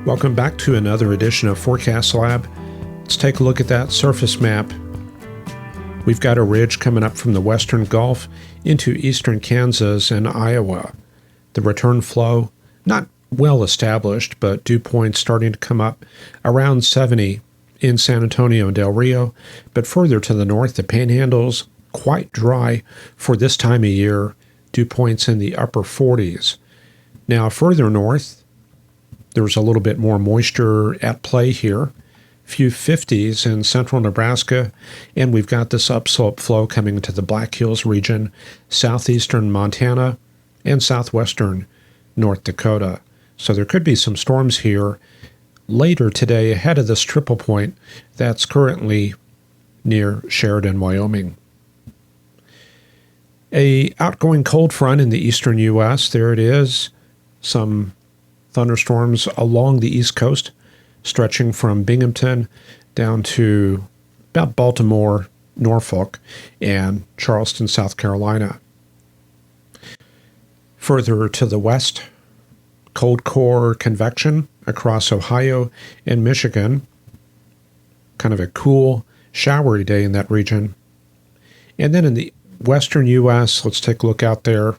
Welcome back to another edition of Forecast Lab. Let's take a look at that surface map. We've got a ridge coming up from the western Gulf into eastern Kansas and Iowa. The return flow, not well established, but dew points starting to come up around 70 in San Antonio and Del Rio. But further to the north, the Panhandle's quite dry for this time of year, dew points in the upper 40s. Now further north, there's a little bit more moisture at play here, a few 50s in central Nebraska, and we've got this upslope flow coming into the Black Hills region, southeastern Montana, and southwestern North Dakota. So there could be some storms here later today ahead of this triple point that's currently near Sheridan, Wyoming. A outgoing cold front in the eastern U.S., there it is, some thunderstorms along the east coast, stretching from Binghamton down to about Baltimore, Norfolk, and Charleston, South Carolina. Further to the west, cold core convection across Ohio and Michigan. Kind of a cool, showery day in that region. And then in the western U.S., let's take a look out there.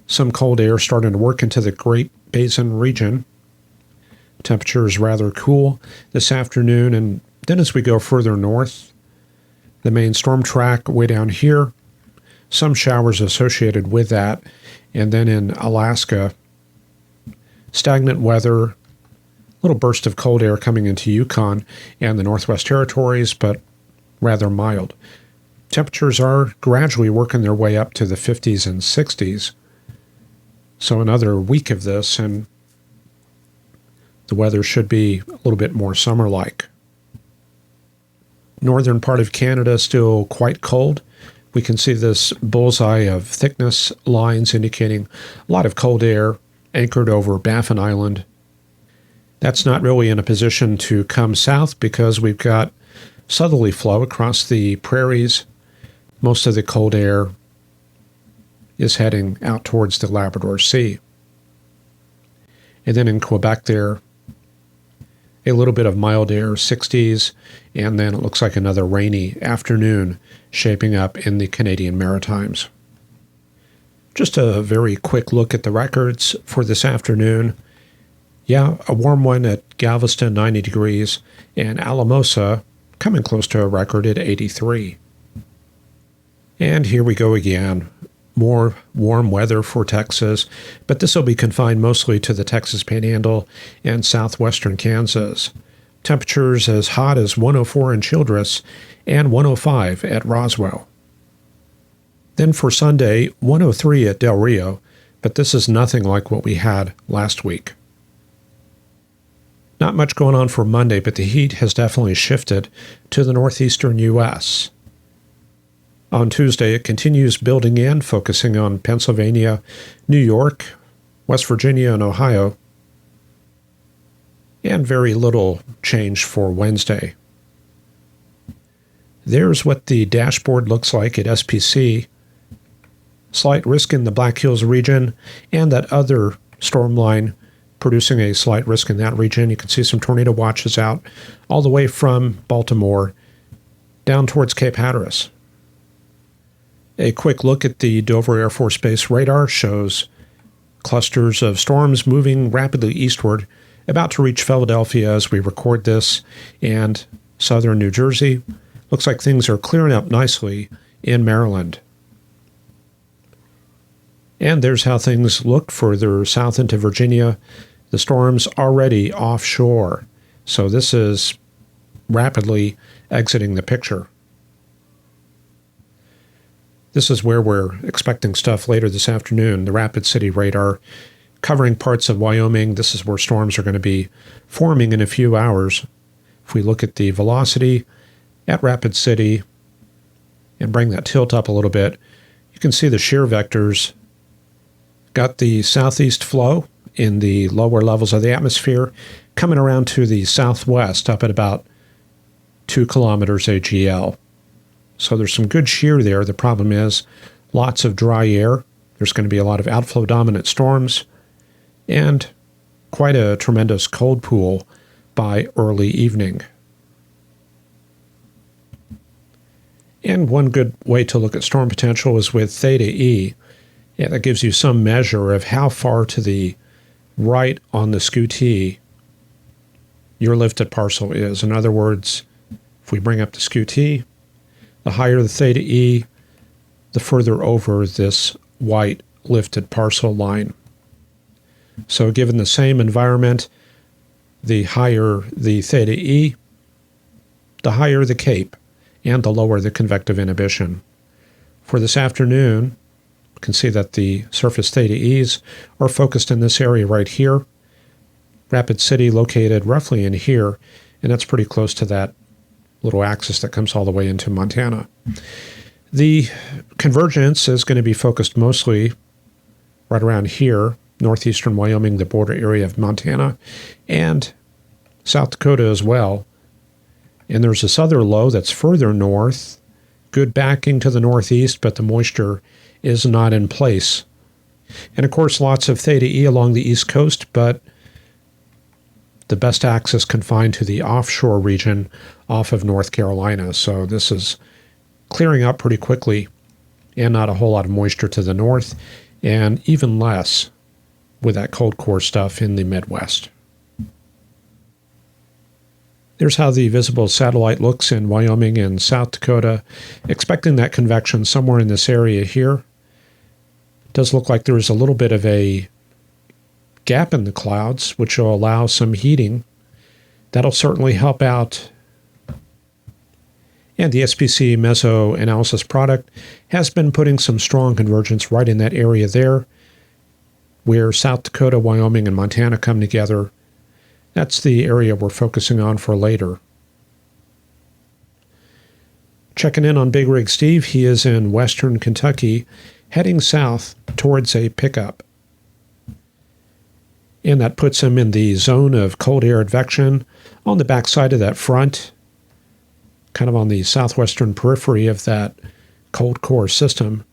Some cold air starting to work into the Great Basin region. Temperature is rather cool this afternoon, and then as we go further north, the main storm track way down here, some showers associated with that, and then in Alaska, stagnant weather, little burst of cold air coming into Yukon and the Northwest Territories, but rather mild. Temperatures are gradually working their way up to the 50s and 60s. So another week of this, and the weather should be a little bit more summer-like. Northern part of Canada still quite cold. We can see this bullseye of thickness lines indicating a lot of cold air anchored over Baffin Island. That's not really in a position to come south because we've got southerly flow across the prairies. Most of the cold air is heading out towards the Labrador Sea. And then in Quebec there, a little bit of mild air, 60s, and then it looks like another rainy afternoon shaping up in the Canadian Maritimes. Just a very quick look at the records for this afternoon. Yeah, a warm one at Galveston, 90 degrees, and Alamosa coming close to a record at 83. And here we go again. More warm weather for Texas, but this will be confined mostly to the Texas Panhandle and southwestern Kansas. Temperatures as hot as 104 in Childress and 105 at Roswell. Then for Sunday, 103 at Del Rio, but this is nothing like what we had last week. Not much going on for Monday, but the heat has definitely shifted to the northeastern U.S. On Tuesday, it continues building in, focusing on Pennsylvania, New York, West Virginia, and Ohio. And very little change for Wednesday. There's what the dashboard looks like at SPC. Slight risk in the Black Hills region, and that other storm line producing a slight risk in that region. You can see some tornado watches out all the way from Baltimore down towards Cape Hatteras. A quick look at the Dover Air Force Base radar shows clusters of storms moving rapidly eastward, about to reach Philadelphia as we record this, and southern New Jersey. Looks like things are clearing up nicely in Maryland. And there's how things look further south into Virginia. The storm's already offshore, so this is rapidly exiting the picture. This is where we're expecting stuff later this afternoon. The Rapid City radar covering parts of Wyoming. This is where storms are going to be forming in a few hours. If we look at the velocity at Rapid City and bring that tilt up a little bit, you can see the shear vectors got the southeast flow in the lower levels of the atmosphere coming around to the southwest up at about 2 kilometers AGL. So there's some good shear there. The problem is lots of dry air. There's going to be a lot of outflow dominant storms, and quite a tremendous cold pool by early evening. And one good way to look at storm potential is with theta E. Yeah, that gives you some measure of how far to the right on the skew-t your lifted parcel is. In other words, if we bring up the skew-t, the higher the theta E, the further over this white lifted parcel line. So given the same environment, the higher the theta E, the higher the CAPE, and the lower the convective inhibition. For this afternoon, you can see that the surface theta E's are focused in this area right here. Rapid City located roughly in here, and that's pretty close to that little axis that comes all the way into Montana. The convergence is going to be focused mostly right around here, northeastern Wyoming, the border area of Montana, and South Dakota as well. And there's this other low that's further north, good backing to the northeast, but the moisture is not in place. And of course, lots of theta E along the east coast, but the best axis confined to the offshore region off of North Carolina. So this is clearing up pretty quickly, and not a whole lot of moisture to the north, and even less with that cold core stuff in the Midwest. There's how the visible satellite looks in Wyoming and South Dakota, expecting that convection somewhere in this area here. It does look like there's a little bit of a gap in the clouds, which will allow some heating. That'll certainly help out. And the SPC meso-analysis product has been putting some strong convergence right in that area there, where South Dakota, Wyoming, and Montana come together. That's the area we're focusing on for later. Checking in on Big Rig Steve. He is in western Kentucky, heading south towards a pickup. And that puts him in the zone of cold air advection on the backside of that front, kind of on the southwestern periphery of that cold core system.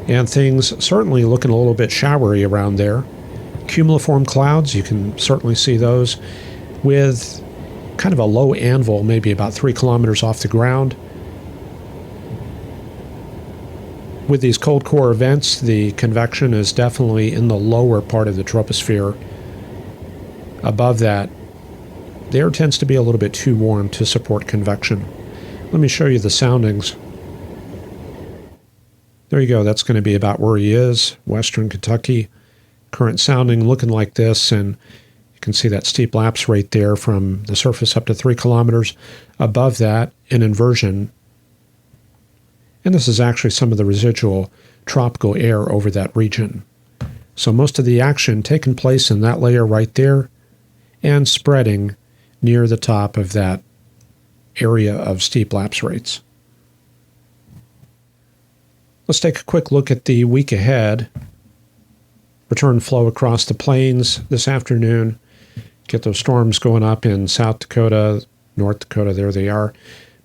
And things certainly looking a little bit showery around there. Cumuliform clouds, you can certainly see those with kind of a low anvil, maybe about 3 kilometers off the ground. With these cold core events, the convection is definitely in the lower part of the troposphere. Above that, the air tends to be a little bit too warm to support convection. Let me show you the soundings. There you go. That's going to be about where he is, western Kentucky. Current sounding looking like this, and you can see that steep lapse rate there from the surface up to 3 kilometers. Above that, an inversion. And this is actually some of the residual tropical air over that region. So most of the action taking place in that layer right there and spreading near the top of that area of steep lapse rates. Let's take a quick look at the week ahead. Return flow across the plains this afternoon. Get those storms going up in South Dakota, North Dakota, there they are.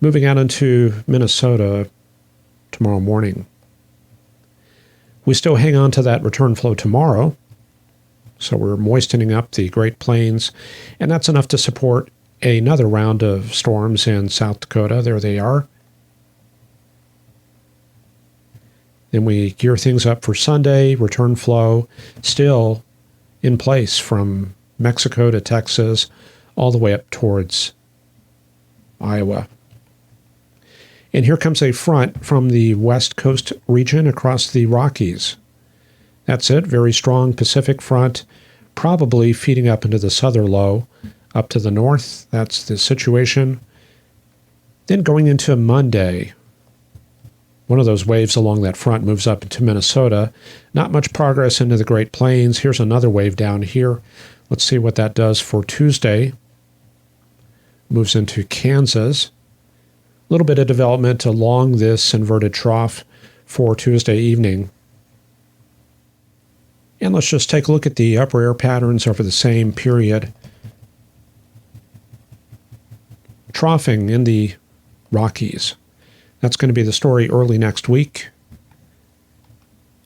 Moving out into Minnesota tomorrow morning. We still hang on to that return flow tomorrow, so we're moistening up the Great Plains, and that's enough to support another round of storms in South Dakota. There they are. Then we gear things up for Sunday, return flow still in place from Mexico to Texas, all the way up towards Iowa. And here comes a front from the West Coast region across the Rockies. That's it, very strong Pacific front, probably feeding up into the southern low up to the north. That's the situation. Then going into Monday, one of those waves along that front moves up into Minnesota. Not much progress into the Great Plains. Here's another wave down here. Let's see what that does for Tuesday. Moves into Kansas. A little bit of development along this inverted trough for Tuesday evening. And let's just take a look at the upper air patterns over the same period. Troughing in the Rockies. That's going to be the story early next week.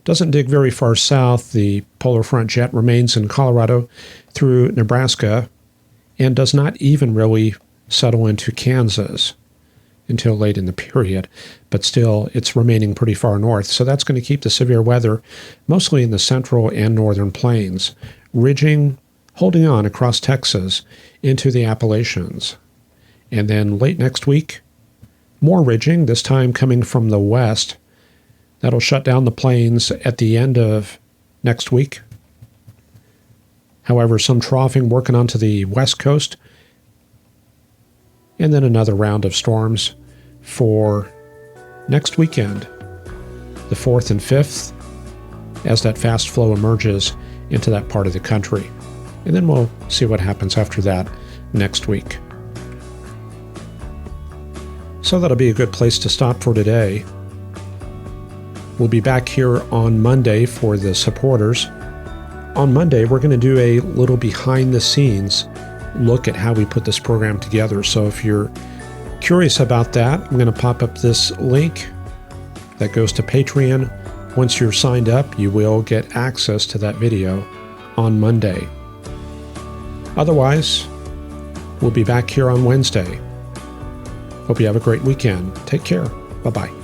Doesn't dig very far south. The polar front jet remains in Colorado through Nebraska and does not even really settle into Kansas until late in the period. But still, it's remaining pretty far north. So that's going to keep the severe weather mostly in the central and northern plains, ridging, holding on across Texas into the Appalachians. And then late next week, more ridging, this time coming from the west. That'll shut down the plains at the end of next week. However, some troughing working onto the west coast. And then another round of storms for next weekend, the 4th and 5th, as that fast flow emerges into that part of the country. And then we'll see what happens after that next week. So that'll be a good place to stop for today. We'll be back here on Monday for the supporters. On Monday, we're going to do a little behind-the-scenes look at how we put this program together. So if you're curious about that, I'm going to pop up this link that goes to Patreon. Once you're signed up, you will get access to that video on Monday. Otherwise, we'll be back here on Wednesday. Hope you have a great weekend. Take care. Bye-bye.